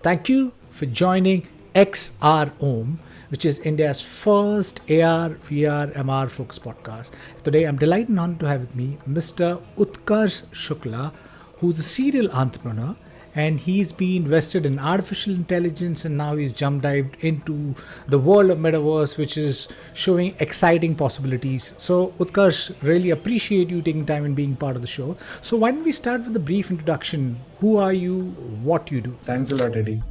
Thank you for joining XR Om, which is India's first AR, VR, MR focused podcast. Today, I'm delighted and honored to have with me Mr. Utkarsh Shukla, who's a serial entrepreneur, and he's been invested in artificial intelligence, and now he's jump dived into the world of metaverse, which is showing exciting possibilities. So, Utkarsh, really appreciate you taking time and being part of the show. So, why don't we start with a brief introduction? Who are you? What you do? Thanks a lot, Eddie.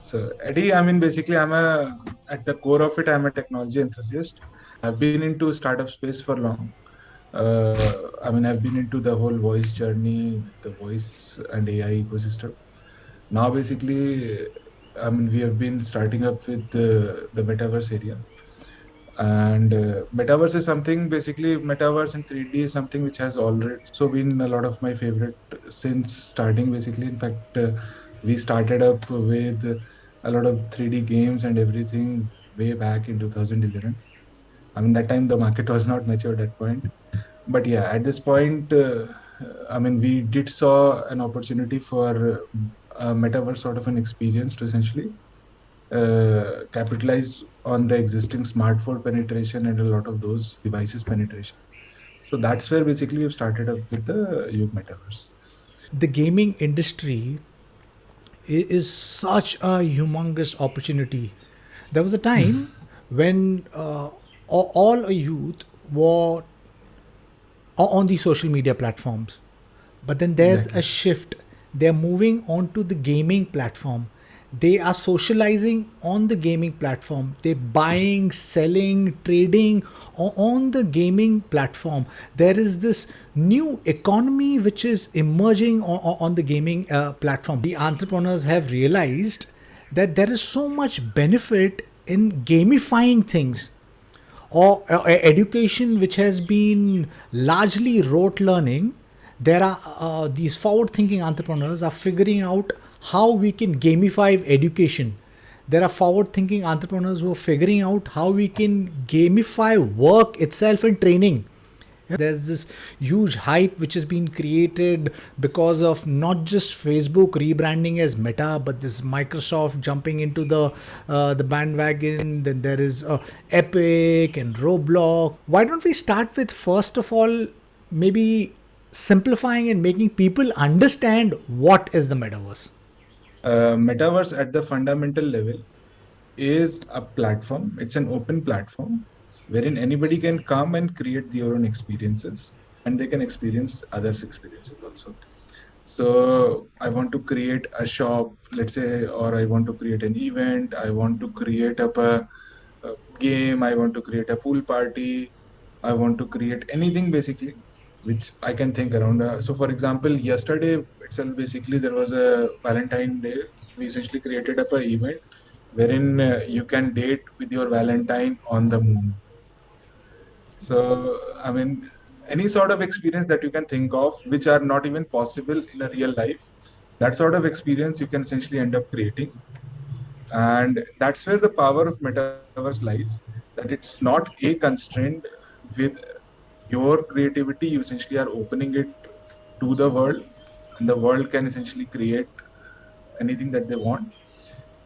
So, Eddie, I mean, basically, at the core of it, I'm a technology enthusiast. I've been into startup space for long. I've been into the whole voice journey, the voice and AI ecosystem. Now, basically, we have been starting up with the metaverse area. And metaverse is something, basically, metaverse and 3D is something which has already so been a lot of my favorite since starting, basically. In fact, we started up with a lot of 3D games and everything way back in 2011. That time the market was not mature at that point. But yeah, at this point, we did saw an opportunity for a metaverse sort of an experience to essentially capitalize on the existing smartphone penetration and a lot of those devices penetration. So that's where basically we've started up with the Yug-Metaverse. The gaming industry is such a humongous opportunity. There was a time when all a youth were on the social media platforms, but then there's a Exactly. shift. They're moving on to the gaming platform. They are socializing on the gaming platform. They're buying, selling, trading on the gaming platform. There is this new economy which is emerging on the gaming platform. The entrepreneurs have realized that there is so much benefit in gamifying things, or education which has been largely rote learning. There are these forward thinking entrepreneurs are figuring out how we can gamify education. There are forward thinking entrepreneurs who are figuring out how we can gamify work itself and training. There's this huge hype which has been created because of not just Facebook rebranding as Meta, but this Microsoft jumping into the bandwagon. Then there is Epic and Roblox. Why don't we start with, first of all, maybe simplifying and making people understand what is the metaverse? Metaverse at the fundamental level is a platform. It's an open platform wherein anybody can come and create their own experiences and they can experience others' experiences also. So I want to create a shop, let's say, or I want to create an event. I want to create up a game. I want to create a pool party. I want to create anything basically, which I can think around. So, for example, yesterday itself, basically there was a Valentine Day. We essentially created up an event wherein you can date with your Valentine on the moon. So, any sort of experience that you can think of, which are not even possible in a real life, that sort of experience you can essentially end up creating. And that's where the power of metaverse lies, that it's not a constraint with your creativity. You essentially are opening it to the world, and the world can essentially create anything that they want.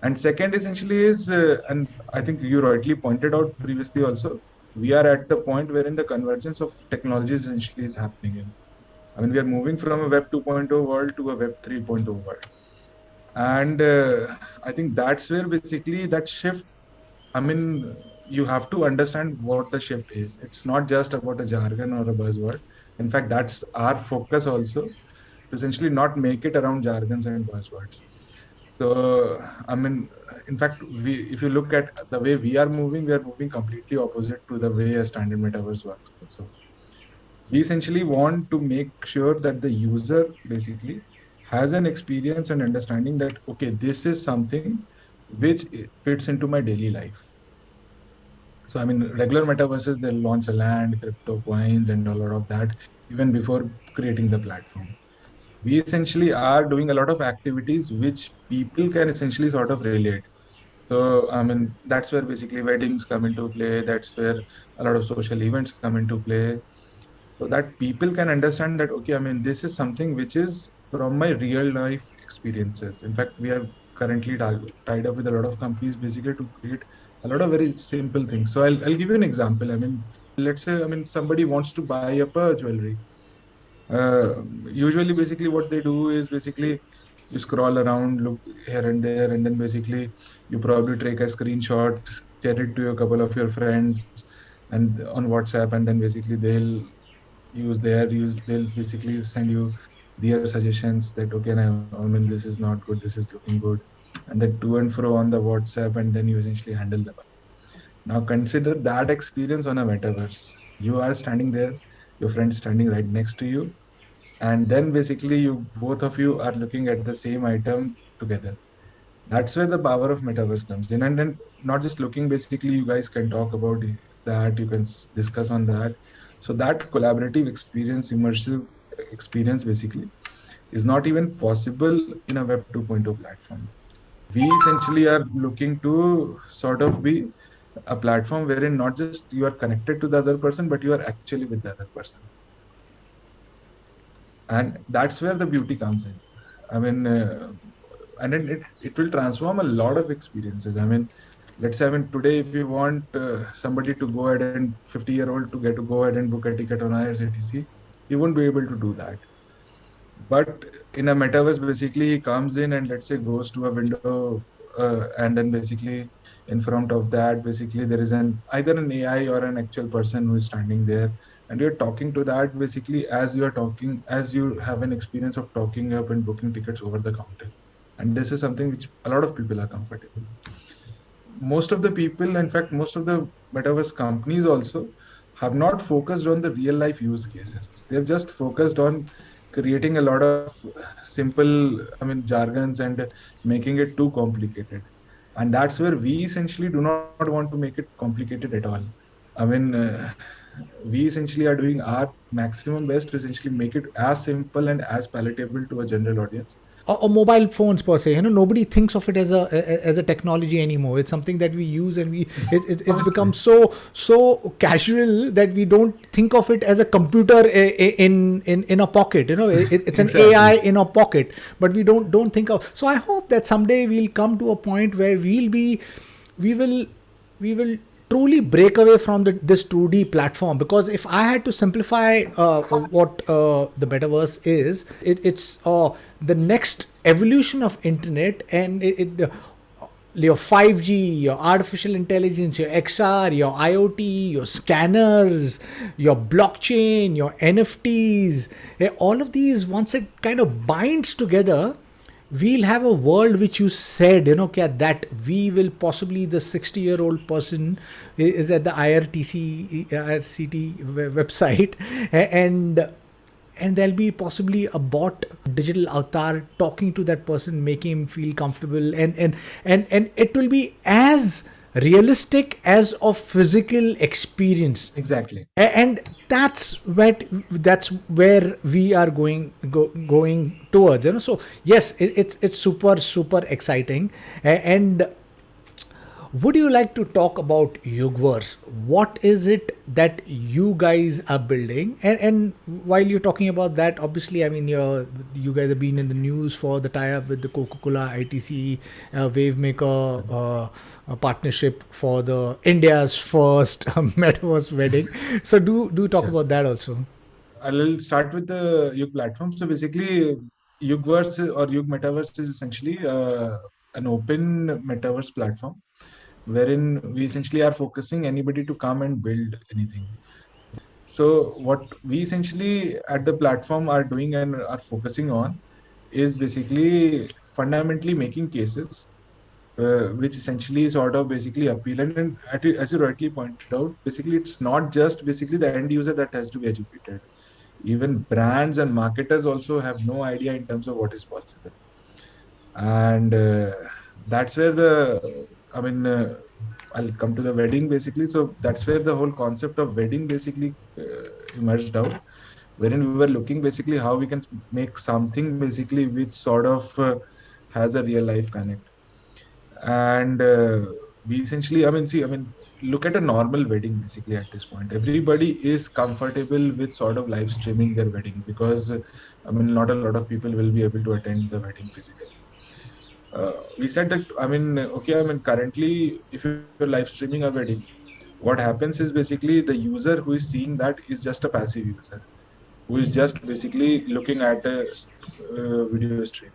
And second, essentially, is and I think you rightly pointed out previously also, we are at the point wherein the convergence of technologies essentially is happening in. We are moving from a Web 2.0 world to a Web 3.0 world. And I think that's where basically that shift, I mean, you have to understand what the shift is. It's not just about a jargon or a buzzword. In fact, that's our focus also, to essentially not make it around jargons and buzzwords. So, in fact, if you look at the way we are moving completely opposite to the way a standard metaverse works. So, we essentially want to make sure that the user basically has an experience and understanding that, okay, this is something which fits into my daily life. So, regular metaverses, they'll launch a land, crypto coins, and a lot of that even before creating the platform. We essentially are doing a lot of activities which people can essentially sort of relate. So, that's where basically weddings come into play. That's where a lot of social events come into play. So that people can understand that, okay, this is something which is from my real life experiences. In fact, we have currently tied up with a lot of companies basically to create a lot of very simple things. So I'll give you an example. I mean, let's say, I mean, somebody wants to buy up a jewelry. Usually, basically, what they do is basically you scroll around, look here and there, and then basically you probably take a screenshot, share it to a couple of your friends, and on WhatsApp, and then basically they'll basically send you their suggestions that okay, now, I mean, this is not good, this is looking good, and then to and fro on the WhatsApp, and then you essentially handle the. Now consider that experience on a metaverse. You are standing there, your friend standing right next to you, and then basically you both of you are looking at the same item together. That's where the power of metaverse comes in. And then not just looking, basically you guys can talk about that, you can discuss on that. So that collaborative experience, immersive experience basically is not even possible in a web 2.0 platform. We essentially are looking to sort of be a platform wherein not just you are connected to the other person, but you are actually with the other person. And that's where the beauty comes in. I mean, and then it will transform a lot of experiences. I mean, let's say, I mean, today, if you want somebody to go ahead and 50-year-old to get to go ahead and book a ticket on IRCTC, he won't be able to do that. But in a metaverse, basically, he comes in and let's say goes to a window, and then basically in front of that, basically there is an either an AI or an actual person who is standing there, and you're talking to that basically as you are talking, as you have an experience of talking up and booking tickets over the counter. And this is something which a lot of people are comfortable. Most of the people, in fact, most of the metaverse companies also have not focused on the real life use cases. They've just focused on creating a lot of simple, I mean, jargons and making it too complicated. And that's where we essentially do not want to make it complicated at all. I mean, we essentially are doing our maximum best to essentially make it as simple and as palatable to a general audience. Or mobile phones per se, nobody thinks of it as a technology anymore. It's something that we use, and it's become so casual that we don't think of it as a computer in a pocket. It's an Exactly. AI in a pocket, but we don't think of. So I hope that someday we'll come to a point where we will truly break away from this 2D platform. Because if I had to simplify what the metaverse is, it's the next evolution of internet, and your 5G, your artificial intelligence, your XR, your IoT, your scanners, your blockchain, your NFTs, all of these, once it kind of binds together, we'll have a world which you said, that we will possibly, the 60-year-old person is at the IRCT website, and there'll be possibly a bot digital avatar talking to that person, making him feel comfortable, and it will be as realistic as a physical experience. Exactly. And that's where we are going towards, so yes, it's super exciting. And would you like to talk about Yugverse? What is it that you guys are building? And while you're talking about that, obviously, I mean, you guys have been in the news for the tie-up with the Coca-Cola ITC Wavemaker partnership for the India's first metaverse wedding. So do talk Sure. about that also. I'll start with the Yug platform. So basically, Yugverse or Yug-Metaverse is essentially an open metaverse platform wherein we essentially are focusing anybody to come and build anything. So what we essentially at the platform are doing and are focusing on is basically fundamentally making cases which essentially sort of basically appeal. And as you rightly pointed out, basically it's not just basically the end user that has to be educated. Even brands and marketers also have no idea in terms of what is possible. And that's where I mean, I'll come to the wedding basically. So that's where the whole concept of wedding basically emerged out, wherein we were looking basically how we can make something basically which sort of has a real life connect. And we essentially, I mean, look at a normal wedding basically at this point. Everybody is comfortable with sort of live streaming their wedding because, I mean, not a lot of people will be able to attend the wedding physically. We said that, I mean, okay, I mean, currently, if you're live streaming a wedding, what happens is basically the user who is seeing that is just a passive user who is just basically looking at a video stream.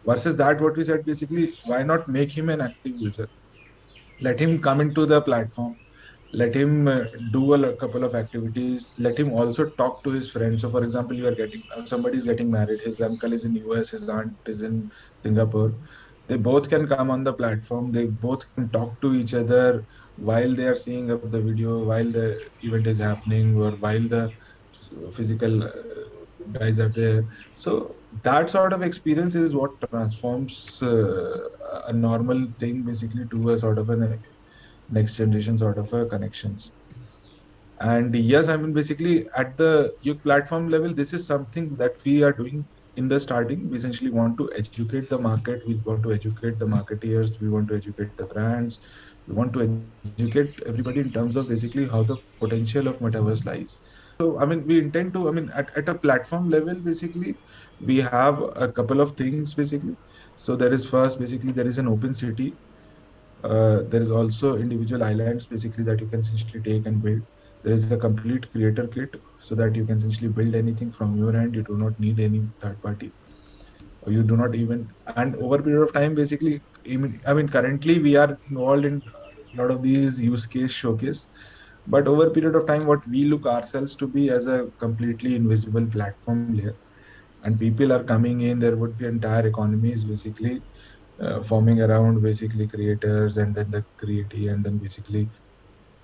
Versus that, what we said basically, why not make him an active user? Let him come into the platform, let him do a couple of activities, let him also talk to his friends. So for example, you are getting somebody is getting married, his uncle is in US, his aunt is in Singapore. They both can come on the platform, they both can talk to each other while they are seeing up the video, while the event is happening, or while the physical guys are there. So that sort of experience is what transforms a normal thing basically to a sort of a next generation sort of a connections. And yes, I mean, basically at the Yug platform level, this is something that we are doing in the starting. We essentially want to educate the market. We want to educate the marketeers. We want to educate the brands. We want to educate everybody in terms of basically how the potential of metaverse lies. So, I mean, we intend to, I mean, at a platform level, basically, we have a couple of things basically. So there is first, basically, there is an open city. There is also individual islands basically that you can essentially take and build. There is a complete creator kit so that you can essentially build anything from your end. You do not need any third party, or you do not even. And over a period of time, basically, I mean, currently we are involved in a lot of these use case showcase. But over a period of time, what we look ourselves to be as a completely invisible platform layer, and people are coming in. There would be entire economies basically forming around basically creators, and then the creative, and then basically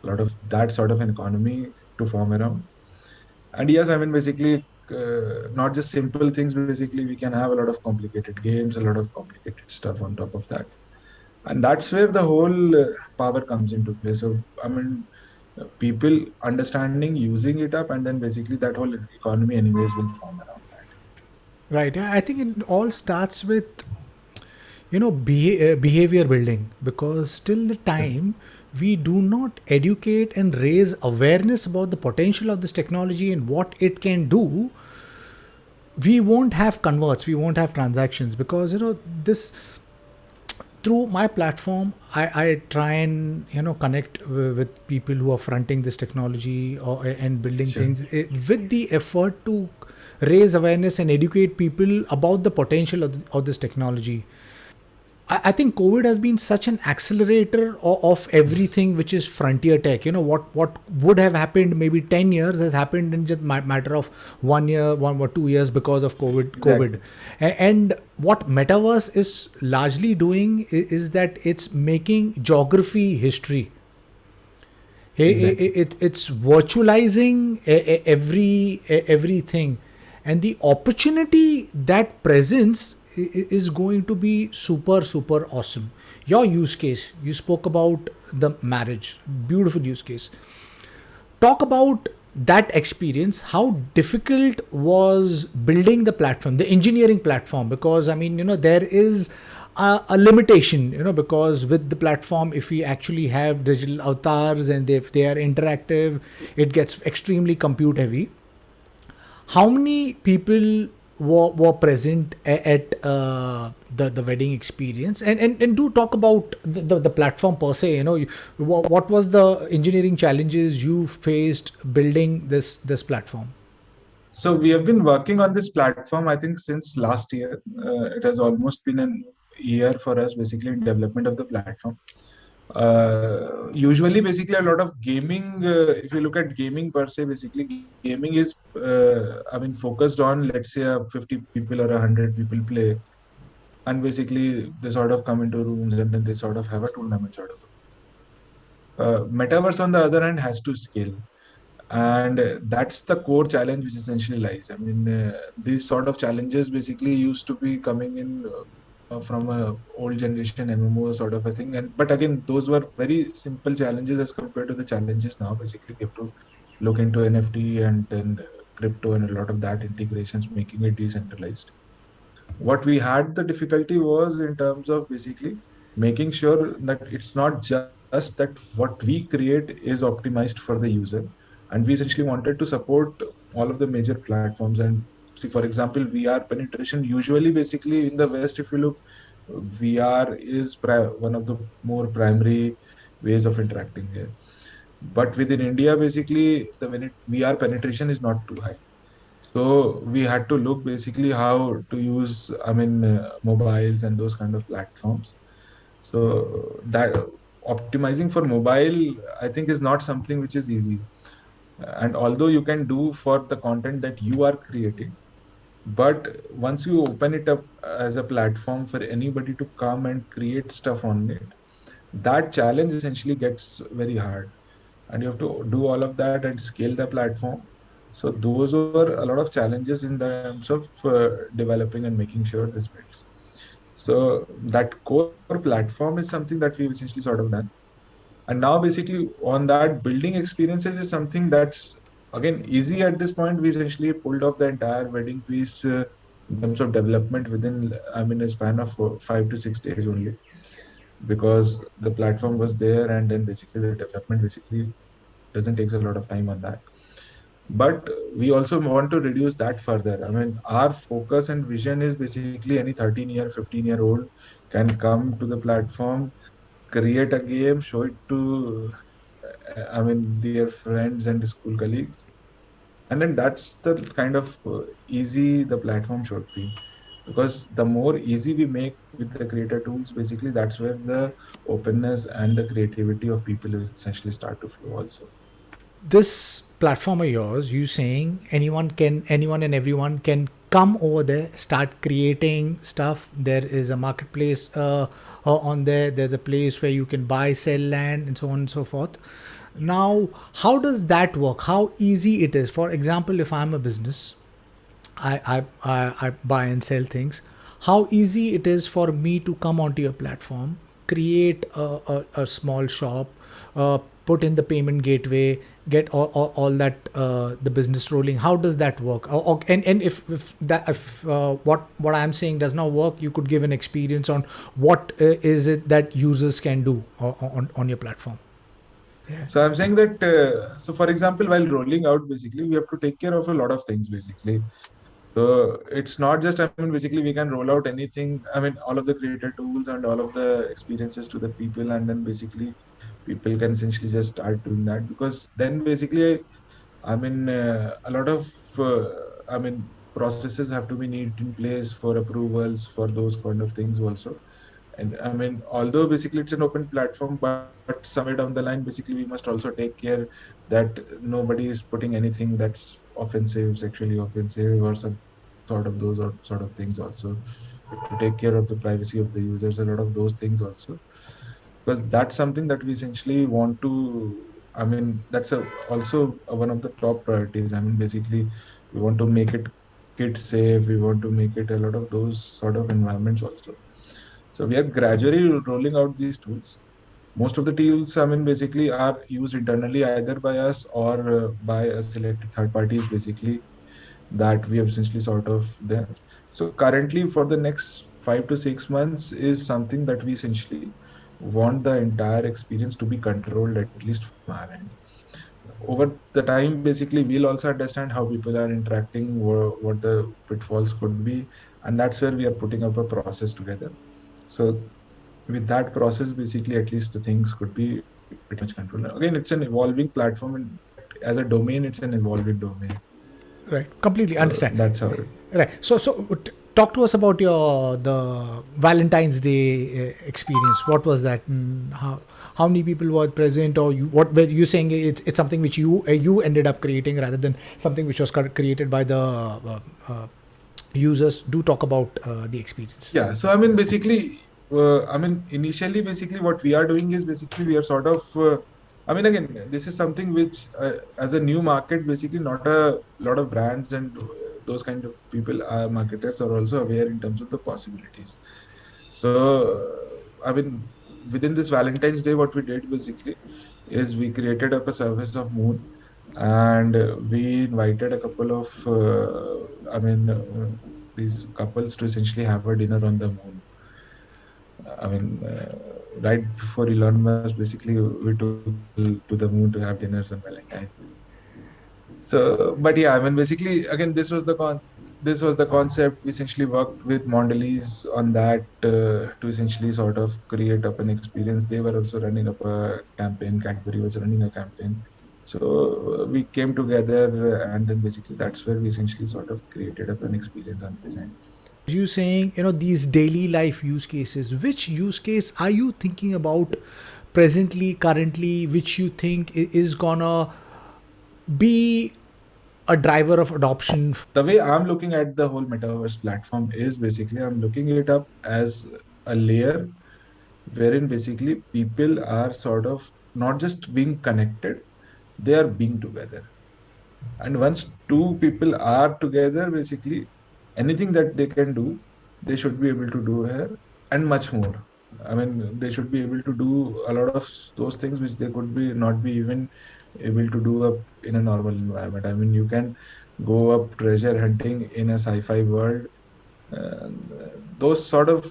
a lot of that sort of an economy to form around. And yes, I mean, basically, not just simple things. Basically, we can have a lot of complicated games, a lot of complicated stuff on top of that, and that's where the whole power comes into play. So, I mean, people understanding, using it up, and then basically that whole economy, anyways, will form around that. Right. I think it all starts with behavior building, because till the Correct. time we do not educate and raise awareness about the potential of this technology and what it can do, we won't have converts, we won't have transactions, because this, through my platform, I try and connect with people who are fronting this technology, and building Sure. things, with the effort to raise awareness and educate people about the potential of this technology. I think COVID has been such an accelerator of everything which is frontier tech. What would have happened maybe 10 years has happened in just matter of 1 year, 1 or 2 years, because of COVID. Exactly. And what metaverse is largely doing is that it's making geography history. Exactly. It's virtualizing everything, and the opportunity that presents is going to be super awesome. Your use case, you spoke about the marriage, beautiful use case. Talk about that experience. How difficult was building the platform, the engineering platform? Because I mean, there is a limitation, because with the platform, if we actually have digital avatars and if they are interactive, it gets extremely compute heavy. How many people were present at the wedding experience? And do talk about the platform per se. What was the engineering challenges you faced building this platform? So we have been working on this platform, I think, since last year. It has almost been an year for us, basically, in development of the platform. Usually, basically, a lot of gaming. If you look at gaming per se, basically, gaming is, I mean, focused on, let's say, a 50 people or 100 people play, and basically they sort of come into rooms and then they sort of have a tournament sort of. Metaverse, on the other hand, has to scale. And that's the core challenge which essentially lies. I mean, these sort of challenges basically used to be coming in from a old generation MMO sort of a thing. And but again, those were very simple challenges as compared to the challenges now. Basically, we have to look into NFT and then crypto and a lot of that integrations, making it decentralized. What we had the difficulty was in terms of basically making sure that it's not just that what we create is optimized for the user, and we essentially wanted to support all of the major platforms. And see, for example, VR penetration usually basically in the West, if you look, VR is one of the more primary ways of interacting here. But within India, basically, VR penetration is not too high. So we had to look basically how to use, mobiles and those kind of platforms. So that optimizing for mobile, I think, is not something which is easy. And although you can do for the content that you are creating, but once you open it up as a platform for anybody to come and create stuff on it, that challenge essentially gets very hard. And you have to do all of that and scale the platform. So those were a lot of challenges in terms of developing and making sure this builds. So that core platform is something that we've essentially sort of done. And now basically on that, building experiences is something that's again easy at this point. We essentially pulled off the entire wedding piece in terms of development within, a span of 5 to 6 days only, because the platform was there, and then basically the development basically doesn't take a lot of time on that. But we also want to reduce that further. I mean, our focus and vision is basically any 13-year, 15-year-old can come to the platform, create a game, show it to, their friends and school colleagues. And then that's the kind of easy the platform should be. Because the more easy we make with the creator tools, basically, that's where the openness and the creativity of people essentially start to flow also. This platform of yours, you saying anyone and everyone can come over there, start creating stuff. There is a marketplace on there. There's a place where you can buy, sell land, and so on and so forth. Now, how does that work? How easy it is? For example, if I'm a business, I buy and sell things. How easy it is for me to come onto your platform, create a small shop, put in the payment gateway, get all that the business rolling. How does that work? And if what I'm saying does not work, you could give an experience on what is it that users can do on your platform. Yeah. So I'm saying that, so for example, while rolling out, basically, we have to take care of a lot of things, basically. So it's not just, basically, we can roll out anything. All of the creator tools and all of the experiences to the people, and then basically people can essentially just start doing that. Because then basically, a lot of, processes have to be neat in place for approvals, for those kind of things also. And although basically it's an open platform, but somewhere down the line, basically we must also take care that nobody is putting anything that's offensive, sexually offensive, or some sort of those or sort of things also. To take care of the privacy of the users, a lot of those things also, because that's something that we essentially want to. That's also one of the top priorities. Basically, we want to make it kid safe. We want to make it a lot of those sort of environments also. So we are gradually rolling out these tools. Most of the tools, basically are used internally either by us or by a selected third parties, basically, that we have essentially sort of done. So currently, for the next 5 to 6 months, is something that we essentially want the entire experience to be controlled, at least from our end. Over the time, basically, we'll also understand how people are interacting, what the pitfalls could be, and that's where we are putting up a process together. So with that process, basically, at least the things could be pretty much controlled. Again, it's an evolving platform, and as a domain, it's an evolving domain. Right, completely So understand. that's how it. Right. Talk to us about your the Valentine's Day experience. What was that? How many people were present, or what were you saying? It's something which you ended up creating rather than something which was created by the users. Do talk about the experience. Yeah. So basically, initially, basically, what we are doing is basically we are sort of. Again, this is something which, as a new market, basically, not a lot of brands and those kind of people, marketers, are also aware in terms of the possibilities. So, within this Valentine's Day, what we did basically is we created up a service of Moon, and we invited a couple of, these couples to essentially have a dinner on the moon. Right before Elon Musk, basically, we took people to the moon to have dinners on Valentine's. So, but yeah, basically, again, this was the con. this was the concept. We essentially worked with Mondelez on that to essentially sort of create up an experience. They were also running up a campaign. Cadbury was running a campaign. So we came together, and then basically that's where we essentially sort of created up an experience on design. You saying, these daily life use cases, which use case are you thinking about presently, currently, which you think is gonna be a driver of adoption? The way I'm looking at the whole metaverse platform is basically I'm looking it up as a layer wherein basically people are sort of not just being connected, they are being together. And once two people are together, basically anything that they can do, they should be able to do here and much more. I mean, they should be able to do a lot of those things which they could be not be even able to do up in a normal environment. I mean, you can go up treasure hunting in a sci-fi world. Those sort of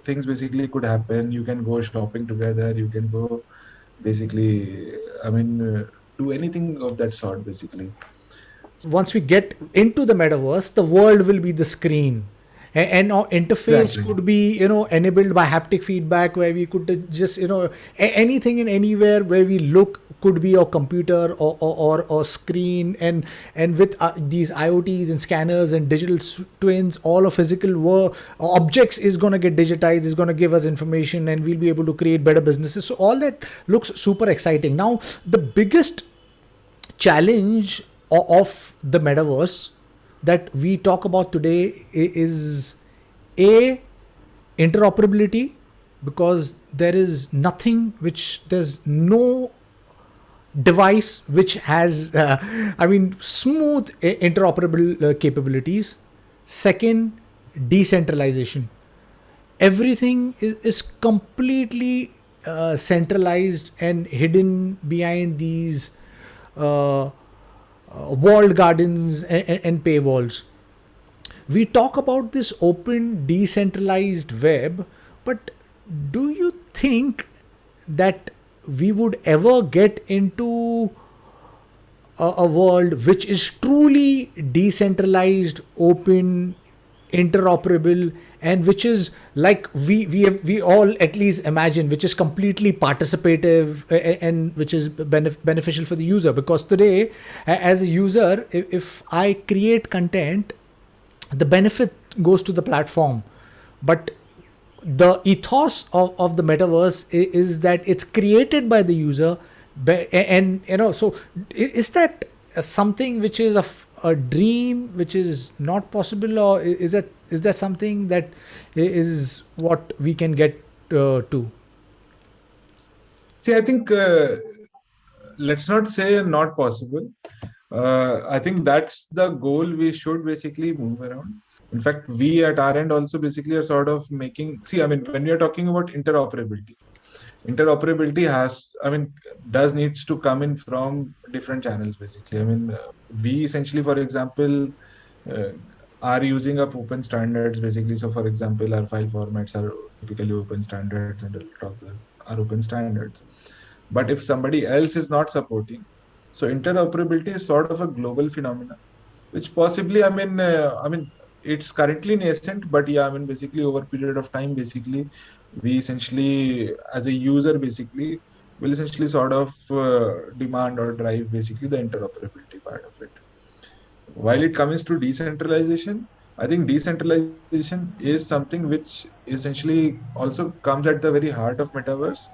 things basically could happen. You can go shopping together. You can go basically, I mean, do anything of that sort basically. Once we get into the metaverse, the world will be the screen. And our interface Exactly. could be, enabled by haptic feedback, where we could just, anything and anywhere where we look could be a computer or screen. And with these IoTs and scanners and digital twins, all of physical objects is going to get digitized, is going to give us information, and we'll be able to create better businesses. So all that looks super exciting. Now, the biggest challenge of the metaverse that we talk about today is a interoperability, because there's no device which has smooth interoperable capabilities. Second, decentralization. Everything is completely centralized and hidden behind these uh, walled gardens and paywalls. We talk about this open, decentralized web, but do you think that we would ever get into a world which is truly decentralized, open, interoperable, and which is like we all at least imagine, which is completely participative, and which is beneficial for the user? Because today, as a user, if I create content, the benefit goes to the platform, but the ethos of the metaverse is that it's created by the user. And so is that something which is a dream which is not possible, or is that something that is what we can get to? See, I think let's not say not possible. I think that's the goal we should basically move around. In fact, we at our end also basically are sort of making. See, I mean, when we are talking about interoperability does needs to come in from different channels basically. I mean, we essentially, for example, uh, are using up open standards basically. So, for example, our file formats are typically open standards and are open standards. But if somebody else is not supporting, so interoperability is sort of a global phenomenon, which possibly, it's currently nascent, but yeah, I mean, basically over a period of time, basically, we essentially, as a user, basically, will essentially sort of demand or drive basically the interoperability part of it. While it comes to decentralization, I think decentralization is something which essentially also comes at the very heart of metaverse.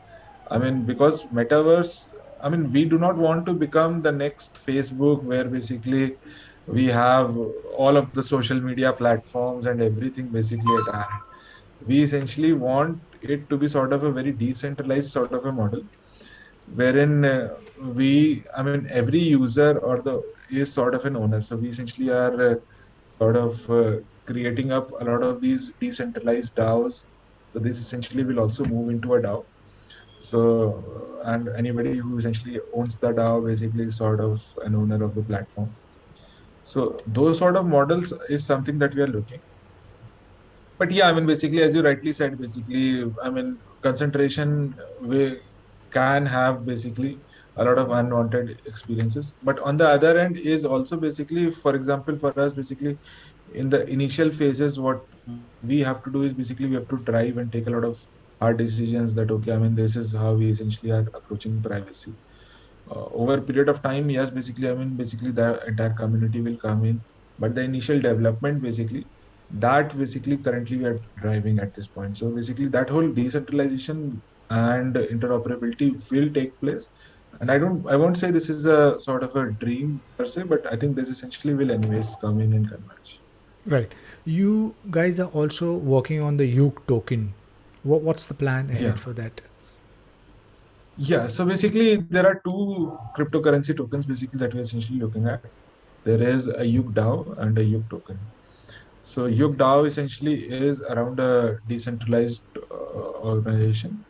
I mean, because metaverse, I mean, we do not want to become the next Facebook where basically we have all of the social media platforms and everything basically at our end. We essentially want it to be sort of a very decentralized sort of a model wherein every user or the is sort of an owner. So we essentially are sort of creating up a lot of these decentralized DAOs. So this essentially will also move into a DAO. So, and anybody who essentially owns the DAO basically is sort of an owner of the platform. So those sort of models is something that we are looking. But yeah, I mean, basically, as you rightly said, basically, I mean, concentration we can have basically a lot of unwanted experiences. But on the other end is also basically, for example, for us, basically, in the initial phases, what we have to do is basically we have to drive and take a lot of hard decisions that, okay, I mean, this is how we essentially are approaching privacy. Over a period of time, yes, basically, I mean, basically the entire community will come in, but the initial development, basically, that basically currently we are driving at this point. So basically, that whole decentralization and interoperability will take place. And I won't say this is a sort of a dream per se, but I think this essentially will anyways come in and converge. Right. You guys are also working on the Yug token. What's the plan Yeah. ahead for that? Yeah. So basically, there are two cryptocurrency tokens basically that we're essentially looking at. There is a Yug DAO and a Yug token. So Yug DAO essentially is around a decentralized organization,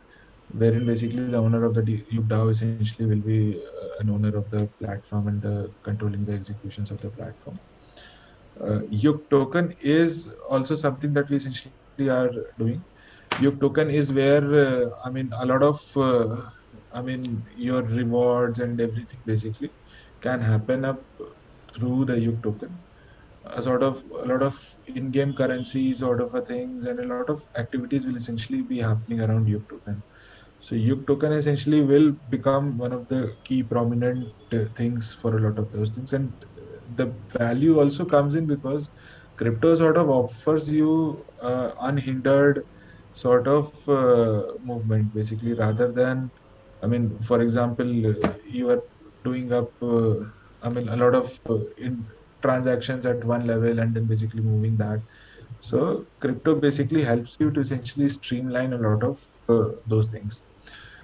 wherein basically the owner of the Yug DAO essentially will be an owner of the platform and controlling the executions of the platform. Yug token is also something that we essentially are doing. Yug token is where I mean a lot of I mean your rewards and everything basically can happen up through the Yug token. A lot of in-game currency sort of a things, and a lot of activities will essentially be happening around Yug token. So Yug token essentially will become one of the key prominent things for a lot of those things, and the value also comes in because crypto sort of offers you unhindered sort of movement basically, rather than, I mean, for example, you are doing up I mean a lot of in transactions at one level and then basically moving that. So crypto basically helps you to essentially streamline a lot of those things.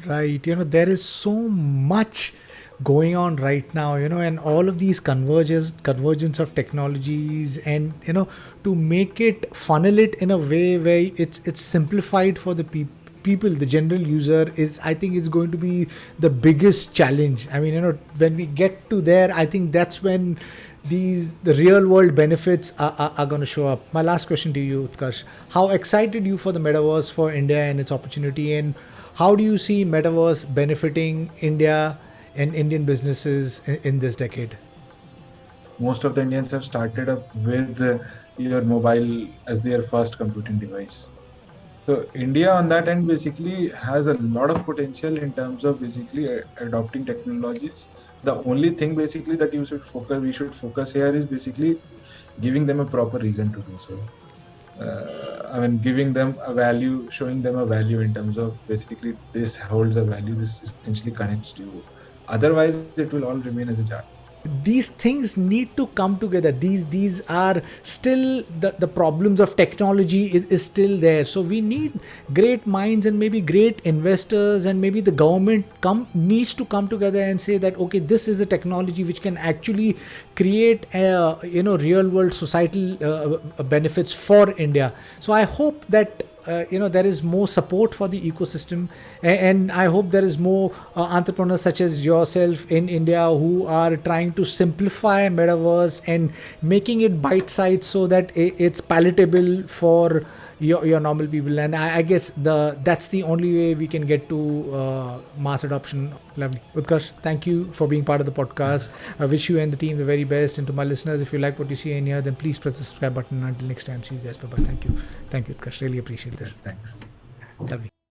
Right. There is so much going on right now, and all of these convergence of technologies, and to make it funnel it in a way where it's simplified for the people, the general user, is, I think, is going to be the biggest challenge. I mean, when we get to there, I think that's when the real world benefits are going to show up. My last question to you, Utkarsh: how excited you for the metaverse, for India and its opportunity, and how do you see metaverse benefiting India and Indian businesses in this decade? Most of the Indians have started up with your mobile as their first computing device. So India on that end basically has a lot of potential in terms of basically adopting technologies. The only thing basically that we should focus here is basically giving them a proper reason to do so. I mean, giving them a value, showing them a value in terms of basically this holds a value, this essentially connects to you. Otherwise, it will all remain as a jar. These things need to come together. These are still, the problems of technology is still there. So we need great minds and maybe great investors, and maybe the government needs to come together and say that, okay, this is the technology which can actually create real world societal benefits for India. So I hope that there is more support for the ecosystem, and I hope there is more entrepreneurs such as yourself in India who are trying to simplify metaverse and making it bite sized so that it's palatable for your normal people. And I guess that's the only way we can get to mass adoption. Lovely. Utkarsh, thank you for being part of the podcast. I wish you and the team the very best. And to my listeners, if you like what you see in here, then please press the subscribe button. Until next time, see you guys. Bye bye. Thank you. Thank you, Utkarsh. Really appreciate this. Thanks. Lovely.